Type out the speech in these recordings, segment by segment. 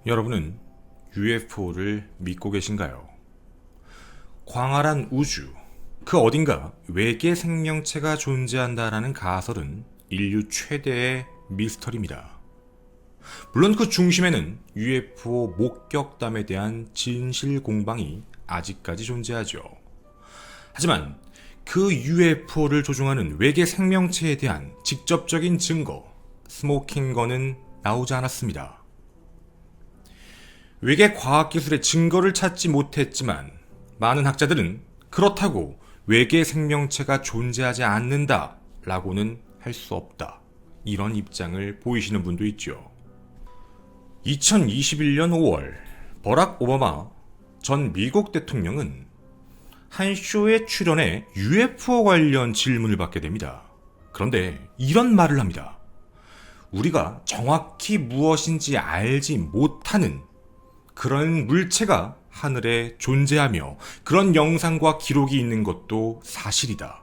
여러분은 UFO를 믿고 계신가요? 광활한 우주, 그 어딘가 외계 생명체가 존재한다라는 가설은 인류 최대의 미스터리입니다. 물론 그 중심에는 UFO 목격담에 대한 진실 공방이 아직까지 존재하죠. 하지만 그 UFO를 조종하는 외계 생명체에 대한 직접적인 증거, 스모킹건은 나오지 않았습니다. 외계 과학기술의 증거를 찾지 못했지만 많은 학자들은 그렇다고 외계 생명체가 존재하지 않는다 라고는 할 수 없다, 이런 입장을 보이시는 분도 있죠. 2021년 5월 버락 오바마 전 미국 대통령은 한 쇼에 출연해 UFO 관련 질문을 받게 됩니다. 그런데 이런 말을 합니다. 우리가 정확히 무엇인지 알지 못하는 그런 물체가 하늘에 존재하며 그런 영상과 기록이 있는 것도 사실이다.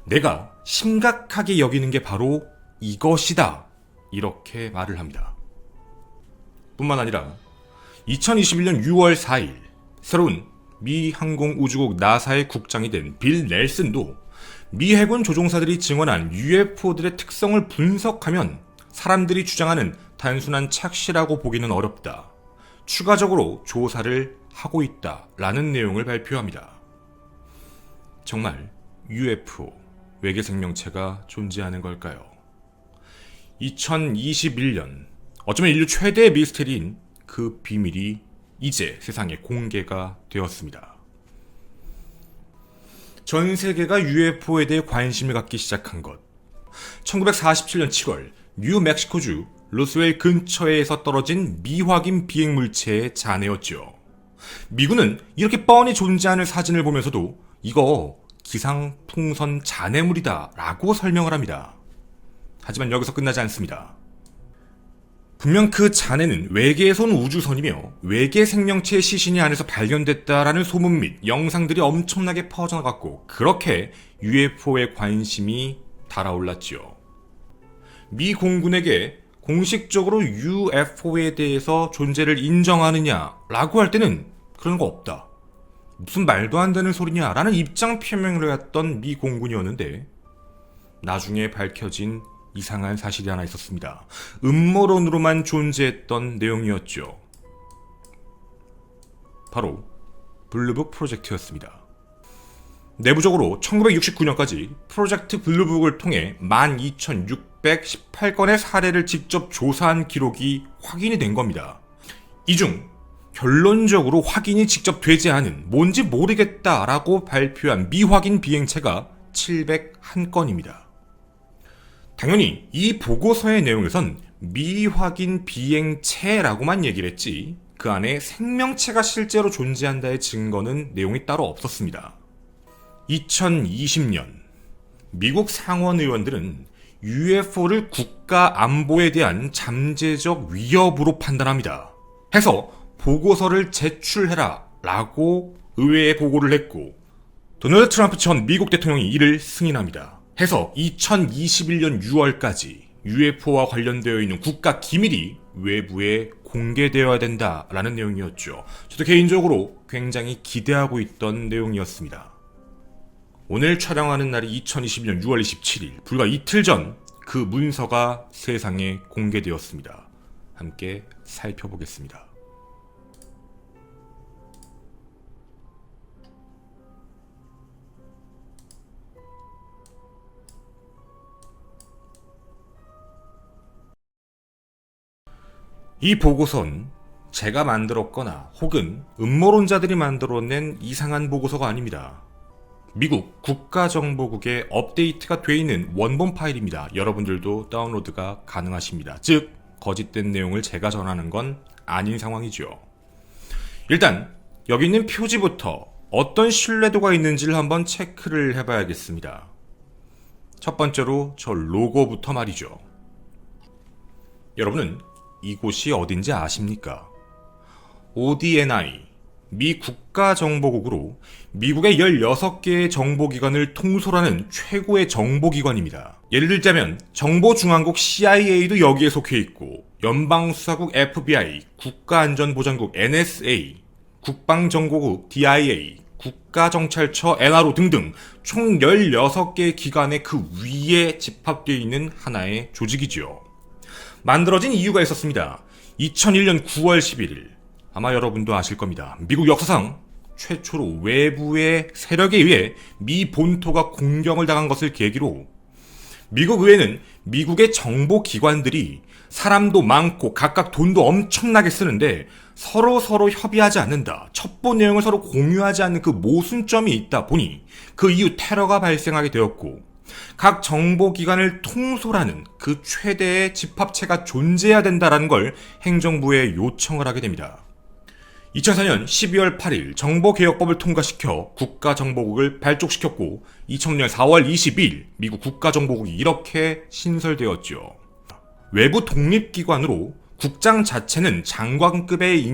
내가 심각하게 여기는 게 바로 이것이다. 이렇게 말을 합니다. 뿐만 아니라 2021년 6월 4일 새로운 미 항공우주국 나사의 국장이 된 빌 넬슨도 미 해군 조종사들이 증언한 UFO들의 특성을 분석하면 사람들이 주장하는 단순한 착시라고 보기는 어렵다. 추가적으로 조사를 하고 있다라는 내용을 발표합니다. 정말 UFO, 외계 생명체가 존재하는 걸까요? 2021년, 어쩌면 인류 최대의 미스테리인 그 비밀이 이제 세상에 공개가 되었습니다. 전 세계가 UFO에 대해 관심을 갖기 시작한 것. 1947년 7월 뉴멕시코주 로스웰 근처에서 떨어진 미확인 비행 물체의 잔해였죠. 미군은 이렇게 뻔히 존재하는 사진을 보면서도 이거 기상풍선 잔해물이다 라고 설명을 합니다. 하지만 여기서 끝나지 않습니다. 분명 그 잔해는 외계에서 온 우주선이며 외계 생명체의 시신이 안에서 발견됐다라는 소문 및 영상들이 엄청나게 퍼져나갔고, 그렇게 UFO에 관심이 달아올랐지요. 미 공군에게 공식적으로 UFO에 대해서 존재를 인정하느냐라고 할 때는 그런 거 없다, 무슨 말도 안 되는 소리냐라는 입장 표명을 했던 미 공군이었는데, 나중에 밝혀진 이상한 사실이 하나 있었습니다. 음모론으로만 존재했던 내용이었죠. 바로 블루북 프로젝트였습니다. 내부적으로 1969년까지 프로젝트 블루북을 통해 12,618건의 사례를 직접 조사한 기록이 확인이 된 겁니다. 이 중 결론적으로 확인이 직접 되지 않은, 뭔지 모르겠다라고 발표한 미확인 비행체가 701건입니다. 당연히 이 보고서의 내용에선 미확인 비행체라고만 얘기를 했지, 그 안에 생명체가 실제로 존재한다의 증거는 내용이 따로 없었습니다. 2020년 미국 상원 의원들은 UFO를 국가 안보에 대한 잠재적 위협으로 판단합니다. 해서 보고서를 제출해라 라고 의회에 보고를 했고, 도널드 트럼프 전 미국 대통령이 이를 승인합니다. 해서 2021년 6월까지 UFO와 관련되어 있는 국가 기밀이 외부에 공개되어야 된다라는 내용이었죠. 저도 개인적으로 굉장히 기대하고 있던 내용이었습니다. 오늘 촬영하는 날이 2021년 6월 27일, 불과 이틀 전 그 문서가 세상에 공개되었습니다. 함께 살펴보겠습니다. 이 보고서는 제가 만들었거나 혹은 음모론자들이 만들어낸 이상한 보고서가 아닙니다. 미국 국가정보국에 업데이트가 돼 있는 원본 파일입니다. 여러분들도 다운로드가 가능하십니다. 즉, 거짓된 내용을 제가 전하는 건 아닌 상황이죠. 일단 여기 있는 표지부터 어떤 신뢰도가 있는지를 한번 체크를 해봐야겠습니다. 첫 번째로 저 로고부터 말이죠. 여러분은 이곳이 어딘지 아십니까? ODNI, 미 국가정보국으로 미국의 16개의 정보기관을 통솔하는 최고의 정보기관입니다. 예를 들자면 정보중앙국 CIA도 여기에 속해 있고, 연방수사국 FBI, 국가안전보장국 NSA, 국방정보국 DIA, 국가정찰처 NRO 등등 총 16개의 기관의 그 위에 집합되어 있는 하나의 조직이지요. 만들어진 이유가 있었습니다. 2001년 9월 11일, 아마 여러분도 아실 겁니다. 미국 역사상 최초로 외부의 세력에 의해 미 본토가 공격을 당한 것을 계기로 미국 의회는 미국의 정보기관들이 사람도 많고 각각 돈도 엄청나게 쓰는데 서로 협의하지 않는다. 첩보 내용을 서로 공유하지 않는 그 모순점이 있다 보니 그 이후 테러가 발생하게 되었고 각 정보기관을 통솔하는 그 최대의 집합체가 존재해야 된다는 걸 행정부에 요청을 하게 됩니다. 2004년 12월 8일 정보개혁법을 통과시켜 국가정보국을 발족시켰고 2000년 4월 22일 미국 국가정보국이 이렇게 신설되었죠. 외부 독립기관으로 국장 자체는 장관급의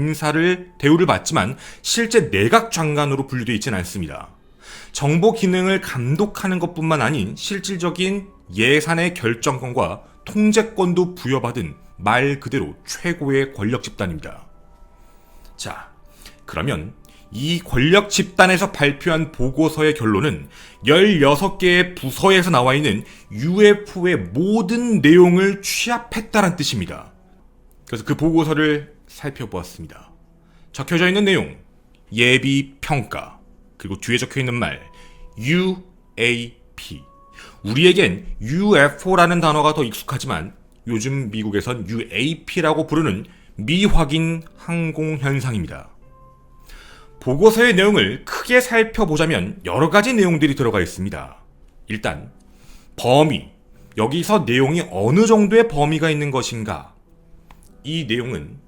대우를 받지만 실제 내각 장관으로 분류되어 있지는 않습니다. 정보 기능을 감독하는 것뿐만 아닌 실질적인 예산의 결정권과 통제권도 부여받은 말 그대로 최고의 권력 집단입니다. 자, 그러면 이 권력 집단에서 발표한 보고서의 결론은 16개의 부서에서 나와 있는 UFO의 모든 내용을 취합했다는 뜻입니다. 그래서 그 보고서를 살펴보았습니다. 적혀져 있는 내용, 예비 평가, 그리고 뒤에 적혀 있는 말, UAP. 우리에겐 UFO라는 단어가 더 익숙하지만 요즘 미국에선 UAP라고 부르는 미확인 항공 현상입니다. 보고서의 내용을 크게 살펴보자면 여러 가지 내용들이 들어가 있습니다. 일단 범위, 여기서 내용이 어느 정도의 범위가 있는 것인가? 이 내용은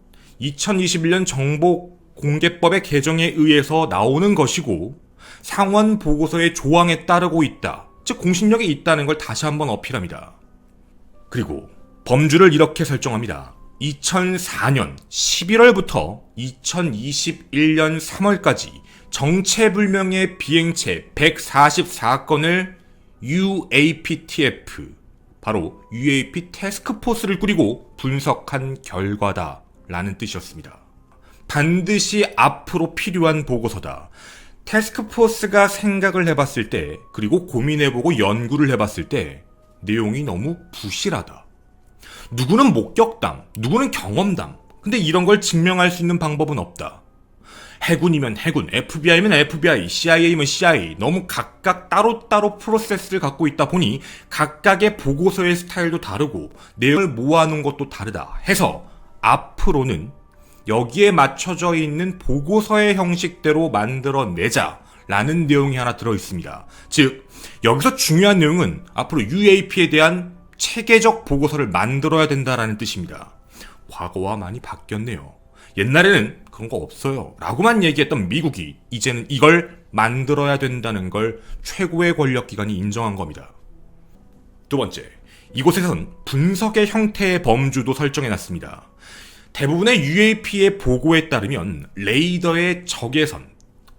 2021년 정보공개법의 개정에 의해서 나오는 것이고 상원 보고서의 조항에 따르고 있다. 즉 공신력이 있다는 걸 다시 한번 어필합니다. 그리고 범주를 이렇게 설정합니다. 2004년 11월부터 2021년 3월까지 정체불명의 비행체 144건을 UAPTF, 바로 UAP 태스크포스를 꾸리고 분석한 결과다라는 뜻이었습니다. 반드시 앞으로 필요한 보고서다. 태스크포스가 생각을 해봤을 때, 그리고 고민해보고 연구를 해봤을 때 내용이 너무 부실하다. 누구는 목격담, 누구는 경험담. 근데 이런 걸 증명할 수 있는 방법은 없다. 해군이면 해군, FBI면 FBI, CIA면 CIA. 너무 각각 따로따로 프로세스를 갖고 있다 보니 각각의 보고서의 스타일도 다르고 내용을 모아놓은 것도 다르다 해서 앞으로는 여기에 맞춰져 있는 보고서의 형식대로 만들어내자라는 내용이 하나 들어있습니다. 즉, 여기서 중요한 내용은 앞으로 UAP에 대한 체계적 보고서를 만들어야 된다라는 뜻입니다. 과거와 많이 바뀌었네요. 옛날에는 그런 거 없어요 라고만 얘기했던 미국이 이제는 이걸 만들어야 된다는 걸 최고의 권력기관이 인정한 겁니다. 두 번째, 이곳에선 분석의 형태의 범주도 설정해놨습니다. 대부분의 UAP의 보고에 따르면 레이더의 적외선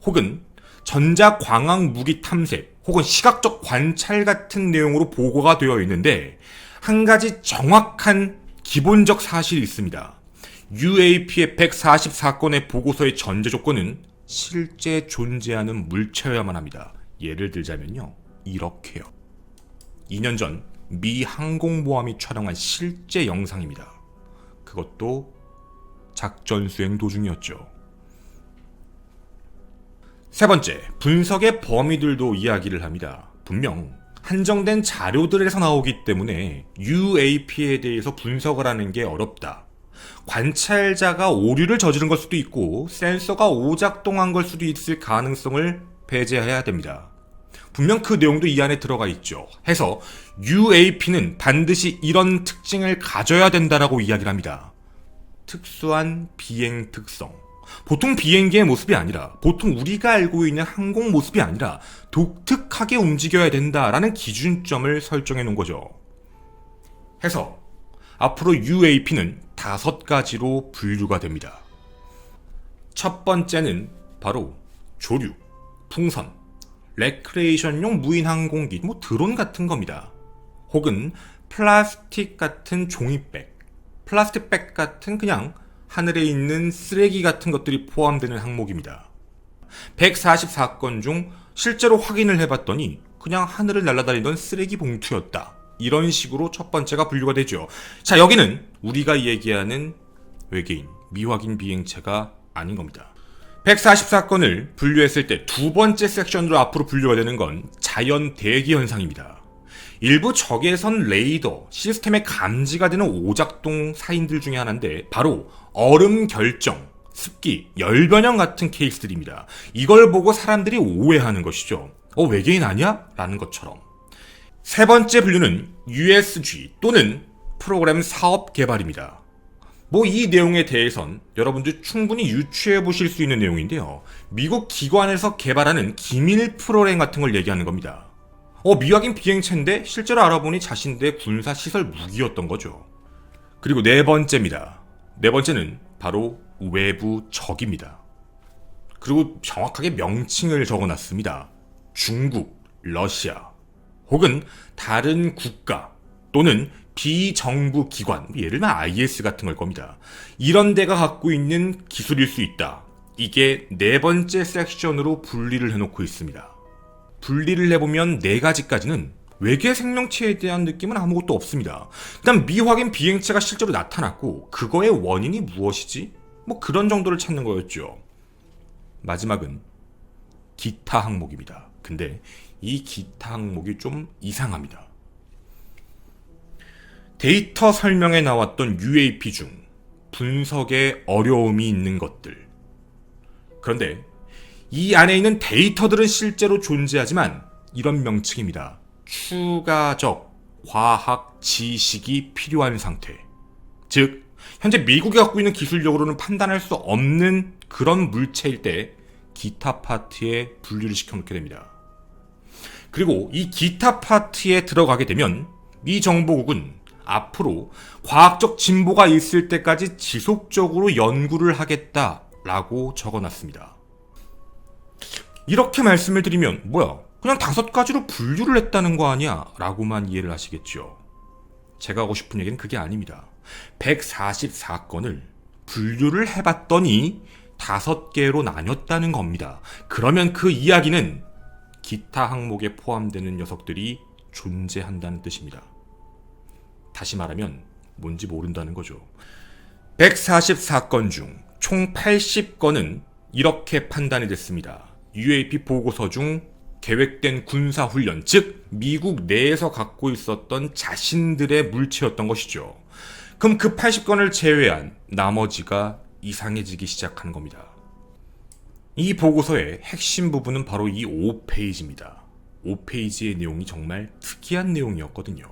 혹은 전자광학 무기 탐색 혹은 시각적 관찰 같은 내용으로 보고가 되어 있는데 한 가지 정확한 기본적 사실이 있습니다. UAP의 144건의 보고서의 전제 조건은 실제 존재하는 물체여야만 합니다. 예를 들자면요, 이렇게요. 2년 전 미 항공모함이 촬영한 실제 영상입니다. 그것도 작전 수행 도중이었죠. 세 번째, 분석의 범위들도 이야기를 합니다. 분명 한정된 자료들에서 나오기 때문에 UAP에 대해서 분석을 하는 게 어렵다. 관찰자가 오류를 저지른 걸 수도 있고 센서가 오작동한 걸 수도 있을 가능성을 배제해야 됩니다. 분명 그 내용도 이 안에 들어가 있죠. 해서 UAP는 반드시 이런 특징을 가져야 된다라고 이야기를 합니다. 특수한 비행 특성. 보통 비행기의 모습이 아니라, 보통 우리가 알고 있는 항공 모습이 아니라 독특하게 움직여야 된다라는 기준점을 설정해 놓은 거죠. 해서 앞으로 UAP는 5가지로 분류가 됩니다. 첫 번째는 바로 조류, 풍선, 레크레이션용 무인 항공기, 드론 같은 겁니다. 혹은 플라스틱 같은 종이백, 플라스틱 백 같은 그냥 하늘에 있는 쓰레기 같은 것들이 포함되는 항목입니다. 144건 중 실제로 확인을 해봤더니 그냥 하늘을 날아다니던 쓰레기 봉투였다. 이런 식으로 첫 번째가 분류가 되죠. 자, 여기는 우리가 얘기하는 외계인, 미확인 비행체가 아닌 겁니다. 144건을 분류했을 때 두 번째 섹션으로 앞으로 분류가 되는 건 자연 대기 현상입니다. 일부 적외선 레이더 시스템에 감지가 되는 오작동 사인들 중에 하나인데 바로 얼음 결정, 습기, 열 변형 같은 케이스들입니다. 이걸 보고 사람들이 오해하는 것이죠. 외계인 아니야? 라는 것처럼. 세 번째 분류는 USG 또는 프로그램 사업 개발입니다. 이 내용에 대해선 여러분들 충분히 유추해 보실 수 있는 내용인데요. 미국 기관에서 개발하는 기밀 프로그램 같은 걸 얘기하는 겁니다. 미확인 비행체인데 실제로 알아보니 자신들의 군사시설 무기였던 거죠. 그리고 네 번째입니다. 네 번째는 바로 외부 적입니다. 그리고 정확하게 명칭을 적어놨습니다. 중국, 러시아, 혹은 다른 국가 또는 비정부 기관, 예를 들면 IS 같은 걸 겁니다. 이런 데가 갖고 있는 기술일 수 있다. 이게 네 번째 섹션으로 분리를 해놓고 있습니다. 분리를 해보면 네 가지까지는 외계 생명체에 대한 느낌은 아무것도 없습니다. 일단 미확인 비행체가 실제로 나타났고 그거의 원인이 무엇이지? 그런 정도를 찾는 거였죠. 마지막은 기타 항목입니다. 근데 이 기타 항목이 좀 이상합니다. 데이터 설명에 나왔던 UAP 중 분석에 어려움이 있는 것들. 그런데 이 안에 있는 데이터들은 실제로 존재하지만 이런 명칭입니다. 추가적 과학 지식이 필요한 상태. 즉, 현재 미국이 갖고 있는 기술력으로는 판단할 수 없는 그런 물체일 때 기타 파트에 분류를 시켜놓게 됩니다. 그리고 이 기타 파트에 들어가게 되면 미 정보국은 앞으로 과학적 진보가 있을 때까지 지속적으로 연구를 하겠다라고 적어놨습니다. 이렇게 말씀을 드리면 그냥 5가지로 분류를 했다는 거 아니야? 라고만 이해를 하시겠죠. 제가 하고 싶은 얘기는 그게 아닙니다. 144건을 분류를 해봤더니 5개로 나뉘었다는 겁니다. 그러면 그 이야기는 기타 항목에 포함되는 녀석들이 존재한다는 뜻입니다. 다시 말하면 뭔지 모른다는 거죠. 144건 중 총 80건은 이렇게 판단이 됐습니다. UAP 보고서 중 계획된 군사훈련, 즉 미국 내에서 갖고 있었던 자신들의 물체였던 것이죠. 그럼 그 80건을 제외한 나머지가 이상해지기 시작한 겁니다. 이 보고서의 핵심 부분은 바로 이 5페이지입니다. 5페이지의 내용이 정말 특이한 내용이었거든요.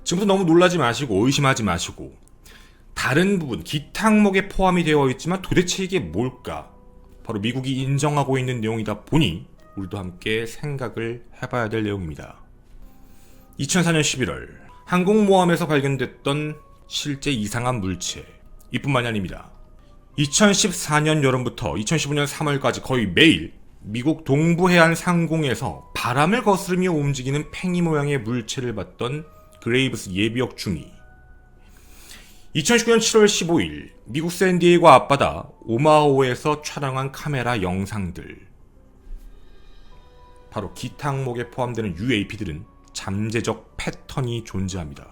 지금부터 너무 놀라지 마시고 의심하지 마시고 다른 부분, 기타 항목에 포함이 되어 있지만 도대체 이게 뭘까? 바로 미국이 인정하고 있는 내용이다 보니 우리도 함께 생각을 해봐야 될 내용입니다. 2004년 11월 항공모함에서 발견됐던 실제 이상한 물체, 이뿐만이 아닙니다. 2014년 여름부터 2015년 3월까지 거의 매일 미국 동부해안 상공에서 바람을 거스르며 움직이는 팽이 모양의 물체를 봤던 그레이브스 예비역 중위. 2019년 7월 15일 미국 샌디에이고 앞바다 오마호에서 촬영한 카메라 영상들. 바로 기타 항목에 포함되는 UAP들은 잠재적 패턴이 존재합니다.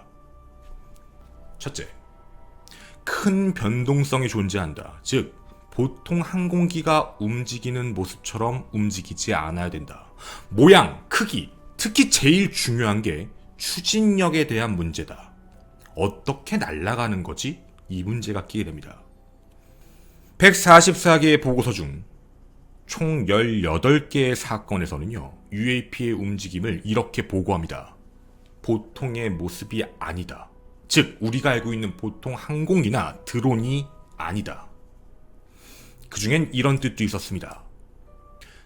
첫째, 큰 변동성이 존재한다. 즉, 보통 항공기가 움직이는 모습처럼 움직이지 않아야 된다. 모양, 크기, 특히 제일 중요한 게 추진력에 대한 문제다. 어떻게 날아가는 거지? 이 문제가 끼게 됩니다. 144개의 보고서 중 총 18개의 사건에서는요, UAP의 움직임을 이렇게 보고합니다. 보통의 모습이 아니다. 즉, 우리가 알고 있는 보통 항공기나 드론이 아니다. 그중엔 이런 뜻도 있었습니다.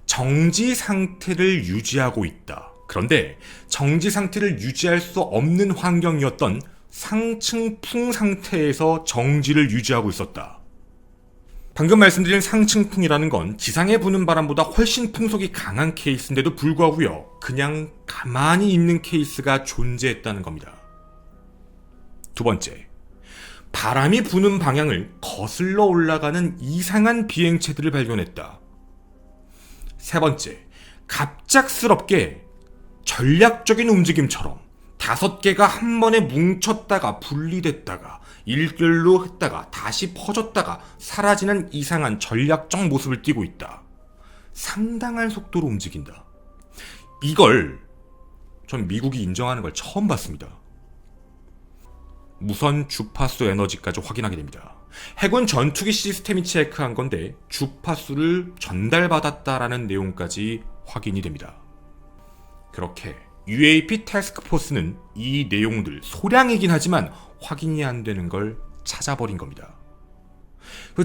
정지 상태를 유지하고 있다. 그런데 정지 상태를 유지할 수 없는 환경이었던 상층풍 상태에서 정지를 유지하고 있었다. 방금 말씀드린 상층풍이라는 건 지상에 부는 바람보다 훨씬 풍속이 강한 케이스인데도 불구하고요, 그냥 가만히 있는 케이스가 존재했다는 겁니다. 두 번째, 바람이 부는 방향을 거슬러 올라가는 이상한 비행체들을 발견했다. 세 번째, 갑작스럽게 전략적인 움직임처럼 5개가 한 번에 뭉쳤다가 분리됐다가 일렬로 했다가 다시 퍼졌다가 사라지는 이상한 전략적 모습을 띠고 있다. 상당한 속도로 움직인다. 이걸 전 미국이 인정하는 걸 처음 봤습니다. 무선 주파수 에너지까지 확인하게 됩니다. 해군 전투기 시스템이 체크한 건데 주파수를 전달받았다라는 내용까지 확인이 됩니다. 그렇게 UAP 태스크포스는 이 내용들, 소량이긴 하지만 확인이 안 되는 걸 찾아버린 겁니다.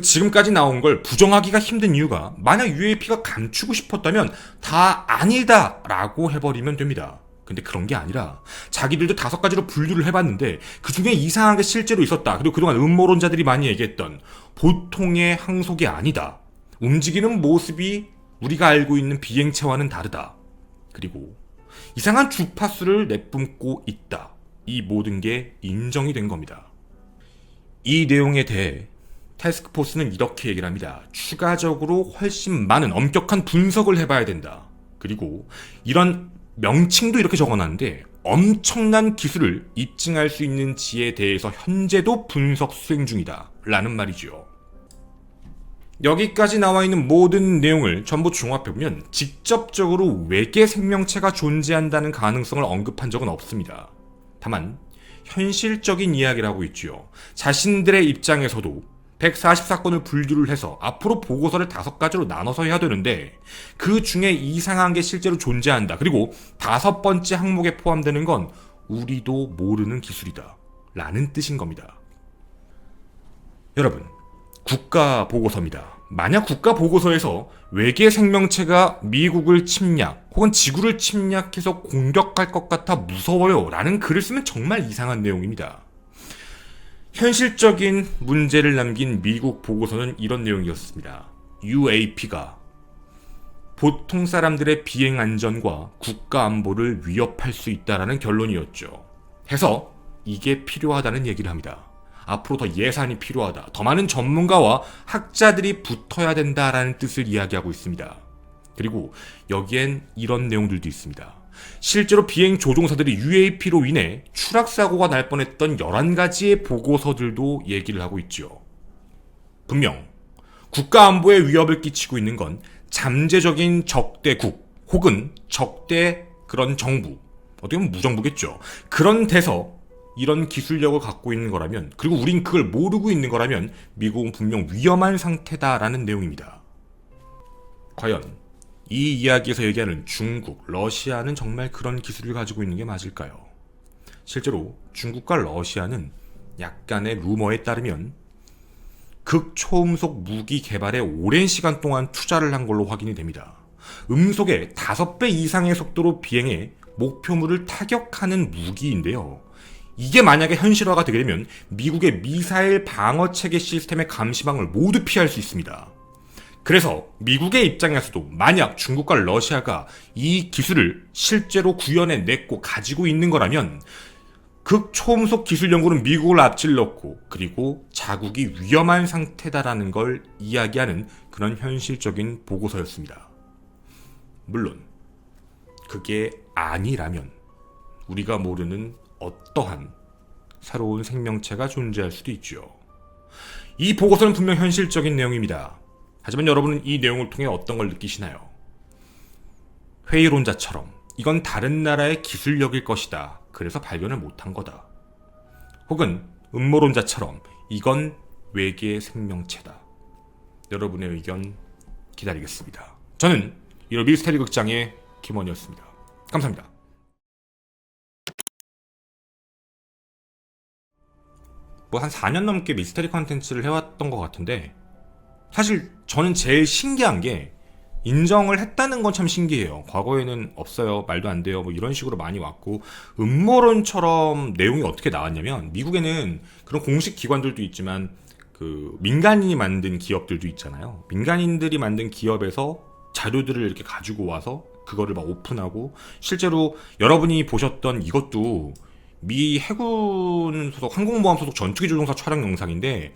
지금까지 나온 걸 부정하기가 힘든 이유가, 만약 UAP가 감추고 싶었다면 다 아니다 라고 해버리면 됩니다. 근데 그런 게 아니라 자기들도 5가지로 분류를 해봤는데 그 중에 이상한 게 실제로 있었다. 그리고 그동안 음모론자들이 많이 얘기했던 보통의 항속이 아니다. 움직이는 모습이 우리가 알고 있는 비행체와는 다르다. 그리고 이상한 주파수를 내뿜고 있다. 이 모든 게 인정이 된 겁니다. 이 내용에 대해 태스크포스는 이렇게 얘기를 합니다. 추가적으로 훨씬 많은 엄격한 분석을 해봐야 된다. 그리고 이런 명칭도 이렇게 적어놨는데 엄청난 기술을 입증할 수 있는지에 대해서 현재도 분석 수행 중이다 라는 말이죠. 여기까지 나와 있는 모든 내용을 전부 종합해보면 직접적으로 외계 생명체가 존재한다는 가능성을 언급한 적은 없습니다. 다만 현실적인 이야기를 하고 있죠. 자신들의 입장에서도 144건을 분류를 해서 앞으로 보고서를 5가지로 나눠서 해야 되는데 그 중에 이상한 게 실제로 존재한다. 그리고 5번째 항목에 포함되는 건 우리도 모르는 기술이다 라는 뜻인 겁니다. 여러분, 국가 보고서입니다. 만약 국가 보고서에서 외계 생명체가 미국을 침략 혹은 지구를 침략해서 공격할 것 같아 무서워요 라는 글을 쓰면 정말 이상한 내용입니다. 현실적인 문제를 남긴 미국 보고서는 이런 내용이었습니다. UAP가 보통 사람들의 비행 안전과 국가 안보를 위협할 수 있다라는 결론이었죠. 해서 이게 필요하다는 얘기를 합니다. 앞으로 더 예산이 필요하다. 더 많은 전문가와 학자들이 붙어야 된다라는 뜻을 이야기하고 있습니다. 그리고 여기엔 이런 내용들도 있습니다. 실제로 비행 조종사들이 UAP로 인해 추락사고가 날 뻔했던 11가지의 보고서들도 얘기를 하고 있죠. 분명 국가 안보에 위협을 끼치고 있는 건 잠재적인 적대국 혹은 적대 그런 정부, 어떻게 보면 무정부겠죠. 그런 데서 이런 기술력을 갖고 있는 거라면, 그리고 우린 그걸 모르고 있는 거라면 미국은 분명 위험한 상태다라는 내용입니다. 과연 이 이야기에서 얘기하는 중국, 러시아는 정말 그런 기술을 가지고 있는 게 맞을까요? 실제로 중국과 러시아는 약간의 루머에 따르면 극초음속 무기 개발에 오랜 시간 동안 투자를 한 걸로 확인이 됩니다. 음속의 5배 이상의 속도로 비행해 목표물을 타격하는 무기인데요. 이게 만약에 현실화가 되게 되면 미국의 미사일 방어체계 시스템의 감시망을 모두 피할 수 있습니다. 그래서 미국의 입장에서도 만약 중국과 러시아가 이 기술을 실제로 구현해냈고 가지고 있는 거라면 극초음속 기술 연구는 미국을 앞질렀고 그리고 자국이 위험한 상태다라는 걸 이야기하는 그런 현실적인 보고서였습니다. 물론 그게 아니라면 우리가 모르는 어떠한 새로운 생명체가 존재할 수도 있죠. 이 보고서는 분명 현실적인 내용입니다. 하지만 여러분은 이 내용을 통해 어떤 걸 느끼시나요? 회의론자처럼 이건 다른 나라의 기술력일 것이다. 그래서 발견을 못한 거다. 혹은 음모론자처럼 이건 외계의 생명체다. 여러분의 의견 기다리겠습니다. 저는 1월 미스테리 극장의 김원이었습니다. 감사합니다. 한 4년 넘게 미스테리 컨텐츠를 해왔던 것 같은데 사실 저는 제일 신기한 게 인정을 했다는 건 참 신기해요. 과거에는 없어요, 말도 안 돼요, 이런 식으로 많이 왔고 음모론처럼 내용이 어떻게 나왔냐면 미국에는 그런 공식 기관들도 있지만 그 민간인이 만든 기업들도 있잖아요. 민간인들이 만든 기업에서 자료들을 이렇게 가지고 와서 그거를 막 오픈하고 실제로 여러분이 보셨던 이것도 미 해군 소속 항공모함 소속 전투기 조종사 촬영 영상인데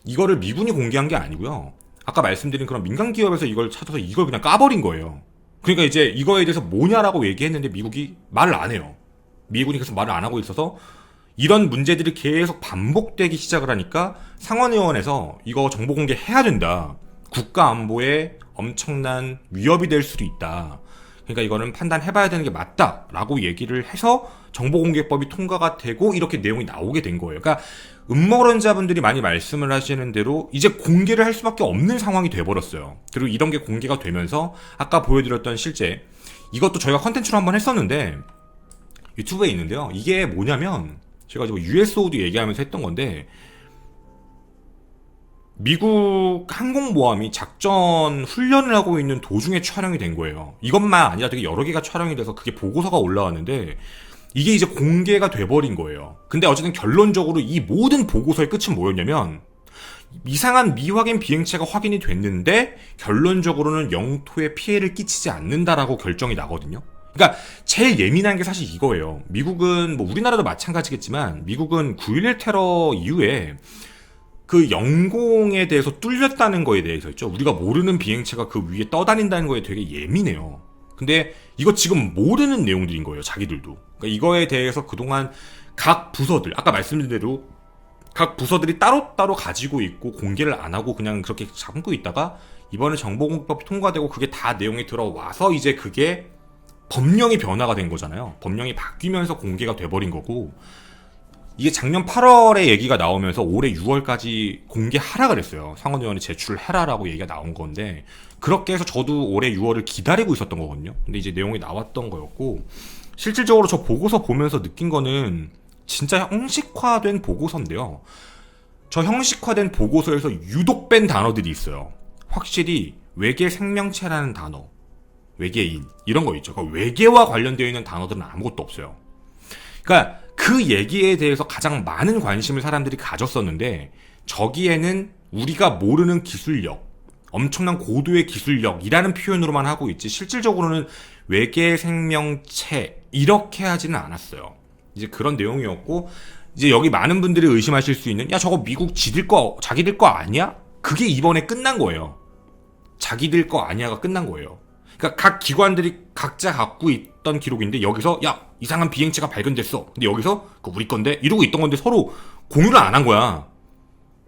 이거를 미군이 공개한 게 아니고요. 아까 말씀드린 그런 민간 기업에서 이걸 찾아서 이걸 그냥 까버린 거예요. 그러니까 이제 이거에 대해서 뭐냐라고 얘기했는데 미국이 말을 안 해요. 미군이 계속 말을 안 하고 있어서 이런 문제들이 계속 반복되기 시작을 하니까 상원의원에서 이거 정보 공개해야 된다. 국가 안보에 엄청난 위협이 될 수도 있다. 그러니까 이거는 판단해봐야 되는 게 맞다라고 얘기를 해서 정보공개법이 통과가 되고 이렇게 내용이 나오게 된 거예요. 그러니까 음모론자분들이 많이 말씀을 하시는 대로 이제 공개를 할 수밖에 없는 상황이 돼버렸어요. 그리고 이런 게 공개가 되면서 아까 보여드렸던 실제 이것도 저희가 컨텐츠로 한번 했었는데 유튜브에 있는데요. 이게 뭐냐면 제가 지금 USO도 얘기하면서 했던 건데 미국 항공모함이 작전 훈련을 하고 있는 도중에 촬영이 된 거예요. 이것만 아니라 되게 여러 개가 촬영이 돼서 그게 보고서가 올라왔는데 이게 이제 공개가 돼버린 거예요. 근데 어쨌든 결론적으로 이 모든 보고서의 끝은 뭐였냐면 이상한 미확인 비행체가 확인이 됐는데 결론적으로는 영토에 피해를 끼치지 않는다라고 결정이 나거든요. 그러니까 제일 예민한 게 사실 이거예요. 미국은 뭐 우리나라도 마찬가지겠지만 미국은 9.11 테러 이후에 그 영공에 대해서 뚫렸다는 거에 대해서 있죠. 우리가 모르는 비행체가 그 위에 떠다닌다는 거에 되게 예민해요. 근데 이거 지금 모르는 내용들인 거예요. 자기들도. 그러니까 이거에 대해서 그동안 각 부서들, 아까 말씀드린 대로 각 부서들이 따로따로 가지고 있고 공개를 안 하고 그냥 그렇게 잡고 있다가 이번에 정보공개법이 통과되고 그게 다 내용이 들어와서 이제 그게 법령이 변화가 된 거잖아요. 법령이 바뀌면서 공개가 돼버린 거고 이게 작년 8월에 얘기가 나오면서 올해 6월까지 공개하라 그랬어요. 상원의원이 제출해라라고 얘기가 나온 건데 그렇게 해서 저도 올해 6월을 기다리고 있었던 거거든요. 근데 이제 내용이 나왔던 거였고 실질적으로 저 보고서 보면서 느낀 거는 진짜 형식화된 보고서인데요. 저 형식화된 보고서에서 유독 뺀 단어들이 있어요. 확실히 외계 생명체라는 단어, 외계인 이런 거 있죠. 그러니까 외계와 관련되어 있는 단어들은 아무것도 없어요. 그러니까 그 얘기에 대해서 가장 많은 관심을 사람들이 가졌었는데 저기에는 우리가 모르는 기술력, 엄청난 고도의 기술력이라는 표현으로만 하고 있지 실질적으로는 외계 생명체 이렇게 하지는 않았어요. 이제 그런 내용이었고 이제 여기 많은 분들이 의심하실 수 있는 야 저거 미국 자기들 거 아니야? 그게 이번에 끝난 거예요. 자기들 거 아니야가 끝난 거예요. 그러니까 각 기관들이 각자 갖고 있던 기록인데 여기서 야 이상한 비행체가 발견됐어. 근데 여기서 그거 우리 건데 이러고 있던 건데 서로 공유를 안 한 거야.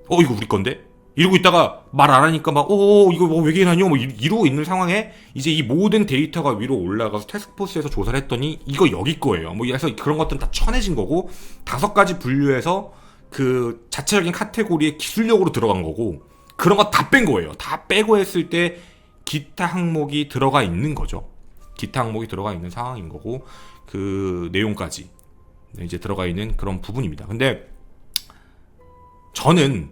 이거 우리 건데 이러고 있다가 말 안 하니까 막 이거 뭐 외계인 아니요 뭐 이러고 있는 상황에 이제 이 모든 데이터가 위로 올라가서 태스크포스에서 조사를 했더니 이거 여기 거예요. 뭐 그래서 그런 것들은 다 쳐내진 거고 5가지 분류해서 그 자체적인 카테고리의 기술력으로 들어간 거고 그런 거 다 뺀 거예요. 다 빼고 했을 때 기타 항목이 들어가 있는 거죠. 기타 항목이 들어가 있는 상황인 거고 그 내용까지 이제 들어가 있는 그런 부분입니다. 근데 저는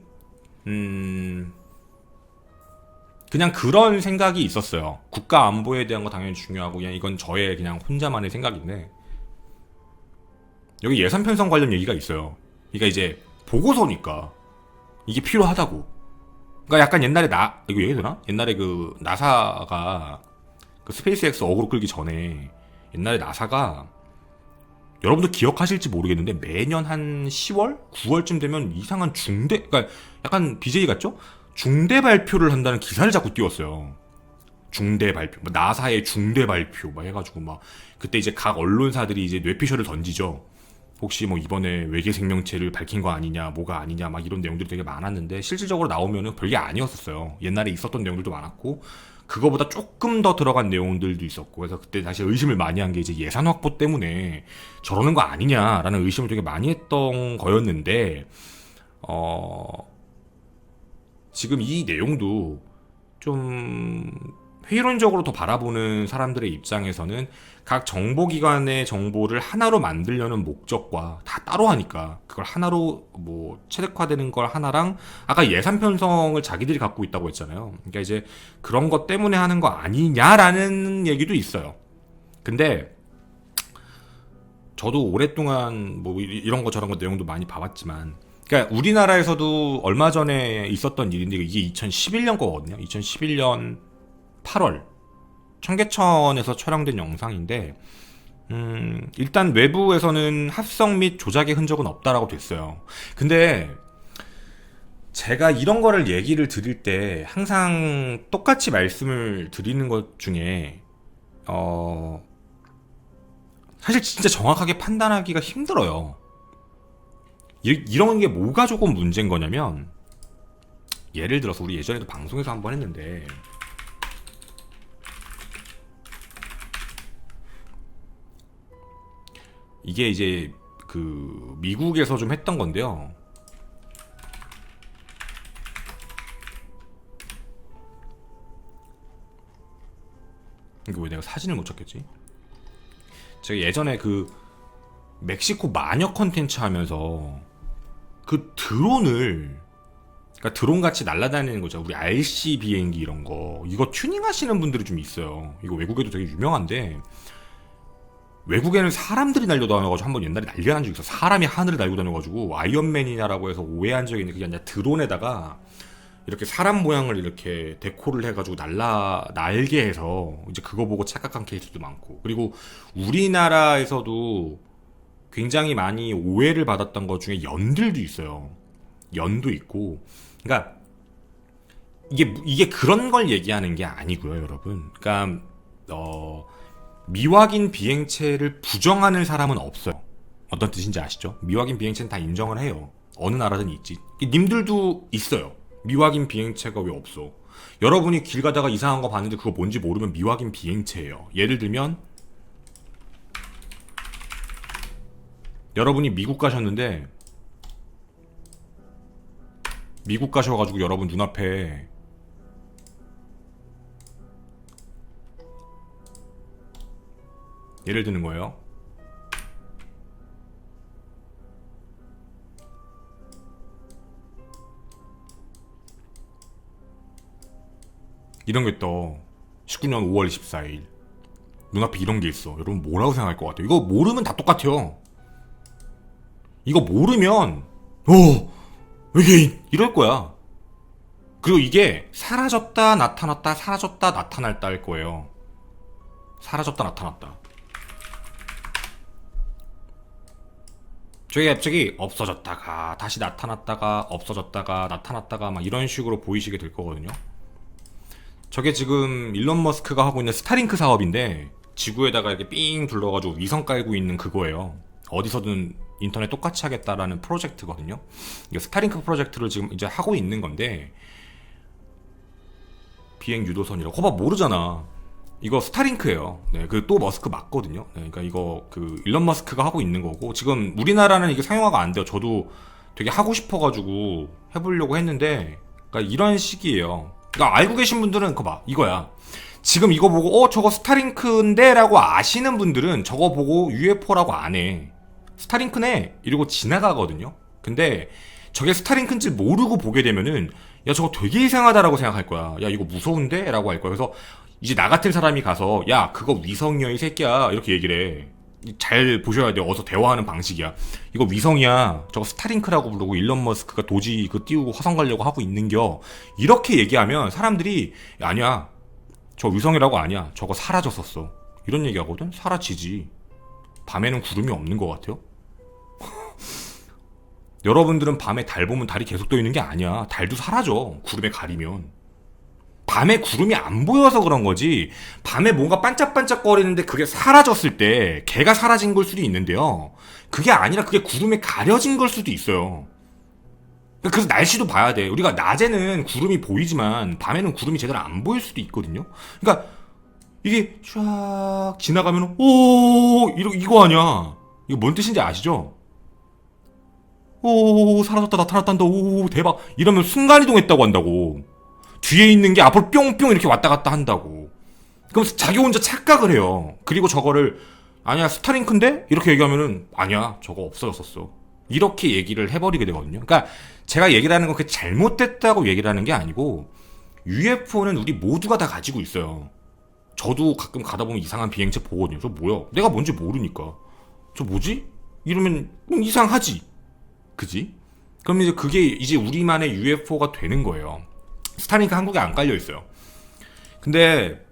그냥 그런 생각이 있었어요. 국가 안보에 대한 거 당연히 중요하고 그냥 이건 저의 그냥 혼자만의 생각인데 여기 예산 편성 관련 얘기가 있어요. 그러니까 이제 보고서니까 이게 필요하다고. 그러니까 약간 옛날에 이거 얘기되나? 옛날에 그 나사가 그 스페이스X 어그로 끌기 전에 옛날에 나사가 여러분도 기억하실지 모르겠는데 매년 한 10월? 9월쯤 되면 이상한 그러니까 약간 BJ 같죠? 중대 발표를 한다는 기사를 자꾸 띄웠어요. 중대 발표, 나사의 중대 발표 막 해가지고 막 그때 이제 각 언론사들이 이제 뇌피셜을 던지죠. 혹시 뭐 이번에 외계 생명체를 밝힌 거 아니냐, 뭐가 아니냐, 막 이런 내용들이 되게 많았는데 실질적으로 나오면은 별게 아니었었어요. 옛날에 있었던 내용들도 많았고 그거보다 조금 더 들어간 내용들도 있었고 그래서 그때 다시 의심을 많이 한 게 이제 예산 확보 때문에 저러는 거 아니냐라는 의심을 되게 많이 했던 거였는데 지금 이 내용도 좀 회의론적으로 더 바라보는 사람들의 입장에서는 각 정보기관의 정보를 하나로 만들려는 목적과 다 따로 하니까 그걸 하나로 뭐 체득화되는 걸 하나랑 아까 예산 편성을 자기들이 갖고 있다고 했잖아요. 그러니까 이제 그런 것 때문에 하는 거 아니냐라는 얘기도 있어요. 근데 저도 오랫동안 뭐 이런 거 저런 거 내용도 많이 봐왔지만 그러니까 우리나라에서도 얼마 전에 있었던 일인데 이게 2011년 거거든요. 2011년 8월 청계천에서 촬영된 영상인데 일단 외부에서는 합성 및 조작의 흔적은 없다라고 됐어요. 근데 제가 이런 거를 얘기를 드릴 때 항상 똑같이 말씀을 드리는 것 중에 사실 진짜 정확하게 판단하기가 힘들어요. 이런 게 뭐가 조금 문제인 거냐면, 예를 들어서 우리 예전에도 방송에서 한번 했는데, 이게 이제 그 미국에서 좀 했던 건데요. 이거 왜 내가 사진을 못 찾겠지? 제가 예전에 그 멕시코 마녀 컨텐츠 하면서 그 드론을, 그러니까 드론 같이 날아다니는 거죠. 우리 RC 비행기 이런 거. 이거 튜닝 하시는 분들이 좀 있어요. 이거 외국에도 되게 유명한데, 외국에는 사람들이 날려다녀가지고 한번 옛날에 난리가 난 적이 있어. 사람이 하늘을 날고 다녀가지고 아이언맨이냐라고 해서 오해한 적이 있는데, 그게 아니라 드론에다가 이렇게 사람 모양을 이렇게 데코를 해가지고 날게 해서 이제 그거 보고 착각한 케이스도 많고, 그리고 우리나라에서도 굉장히 많이 오해를 받았던 것 중에 연들도 있어요. 연도 있고. 그러니까 이게 그런 걸 얘기하는 게 아니고요, 여러분. 그러니까 미확인 비행체를 부정하는 사람은 없어요. 어떤 뜻인지 아시죠? 미확인 비행체는 다 인정을 해요. 어느 나라든 있지. 님들도 있어요. 미확인 비행체가 왜 없어? 여러분이 길 가다가 이상한 거 봤는데 그거 뭔지 모르면 미확인 비행체예요. 예를 들면 여러분이 미국 가셨는데, 미국 가셔가지고 여러분 눈앞에 예를 드는 거예요. 이런 게 떠. 19년 5월 24일. 눈앞에 이런 게 있어. 여러분 뭐라고 생각할 것 같아요? 이거 모르면 다 똑같아요. 이거 모르면 외계인 이럴 거야. 그리고 이게 사라졌다 나타났다 사라졌다 나타났다 할 거예요. 사라졌다 나타났다. 저게 갑자기 없어졌다가 다시 나타났다가 없어졌다가 나타났다가 막 이런 식으로 보이시게 될 거거든요. 저게 지금 일론 머스크가 하고 있는 스타링크 사업인데, 지구에다가 이렇게 삥 둘러가지고 위성 깔고 있는 그거예요. 어디서든 인터넷 똑같이 하겠다라는 프로젝트거든요. 이게 스타링크 프로젝트를 지금 이제 하고 있는 건데, 비행 유도선이라고. 거봐, 모르잖아. 이거 스타링크예요. 네, 그 또 머스크 맞거든요. 네, 그러니까 이거 그 일론 머스크가 하고 있는 거고, 지금 우리나라는 이게 상용화가 안 돼요. 저도 되게 하고 싶어가지고 해보려고 했는데, 그러니까 이런 식이에요. 그러니까 알고 계신 분들은 그거 봐, 이거야. 지금 이거 보고 저거 스타링크인데 라고 아시는 분들은 저거 보고 UFO라고 안 해. 스타링크네 이러고 지나가거든요. 근데 저게 스타링크인지 모르고 보게 되면은 야 저거 되게 이상하다라고 생각할 거야. 야 이거 무서운데? 라고 할 거야. 그래서 이제 나 같은 사람이 가서 야 그거 위성이야 이 새끼야 이렇게 얘기를 해. 잘 보셔야 돼요. 어서 대화하는 방식이야. 이거 위성이야. 저거 스타링크라고 부르고 일론 머스크가 도지 그 띄우고 화성 가려고 하고 있는겨. 이렇게 얘기하면 사람들이 아니야. 저 위성이라고 아니야. 저거 사라졌었어. 이런 얘기하거든. 사라지지. 밤에는 구름이 없는 것 같아요. 여러분들은 밤에 달 보면 달이 계속 떠 있는 게 아니야. 달도 사라져. 구름에 가리면. 밤에 구름이 안 보여서 그런 거지, 밤에 뭔가 반짝반짝거리는데 그게 사라졌을 때 걔가 사라진 걸 수도 있는데요. 그게 아니라 그게 구름에 가려진 걸 수도 있어요. 그래서 날씨도 봐야 돼. 우리가 낮에는 구름이 보이지만 밤에는 구름이 제대로 안 보일 수도 있거든요. 그러니까 이게 쫙 지나가면 이거 아니야. 이거 뭔 뜻인지 아시죠? 사라졌다 나타났단다. 대박. 이러면 순간이동했다고 한다고. 뒤에 있는 게 앞으로 뿅뿅 이렇게 왔다 갔다 한다고. 그럼 자기 혼자 착각을 해요. 그리고 저거를 아니야 스타링크인데? 이렇게 얘기하면은 아니야 저거 없어졌었어. 이렇게 얘기를 해버리게 되거든요. 그러니까 제가 얘기를 하는 건 그게 잘못됐다고 얘기를 하는 게 아니고, UFO는 우리 모두가 다 가지고 있어요. 저도 가끔 가다 보면 이상한 비행체 보거든요. 저 뭐야? 내가 뭔지 모르니까. 저 뭐지? 이러면 이상하지. 그지? 그럼 이제 그게 이제 우리만의 UFO가 되는 거예요. 스타링크 한국에 안 깔려 있어요. 근데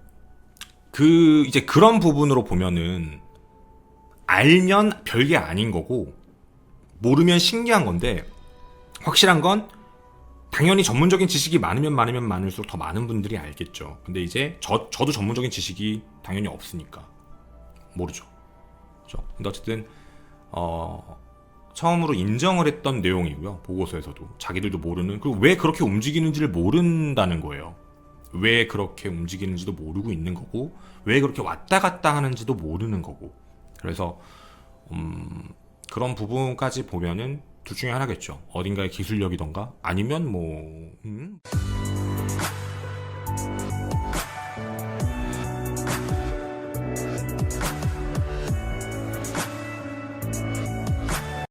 이제 그런 부분으로 보면은 알면 별게 아닌 거고 모르면 신기한 건데 확실한 건 당연히 전문적인 지식이 많으면 많을수록 더 많은 분들이 알겠죠. 근데 이제 저도 전문적인 지식이 당연히 없으니까 모르죠. 그렇죠? 근데 어쨌든 처음으로 인정을 했던 내용이고요. 보고서에서도 자기들도 모르는, 그리고 왜 그렇게 움직이는지를 모른다는 거예요. 왜 그렇게 움직이는지도 모르고 있는 거고 왜 그렇게 왔다 갔다 하는지도 모르는 거고. 그래서 그런 부분까지 보면은 둘 중에 하나겠죠. 어딘가의 기술력이던가 아니면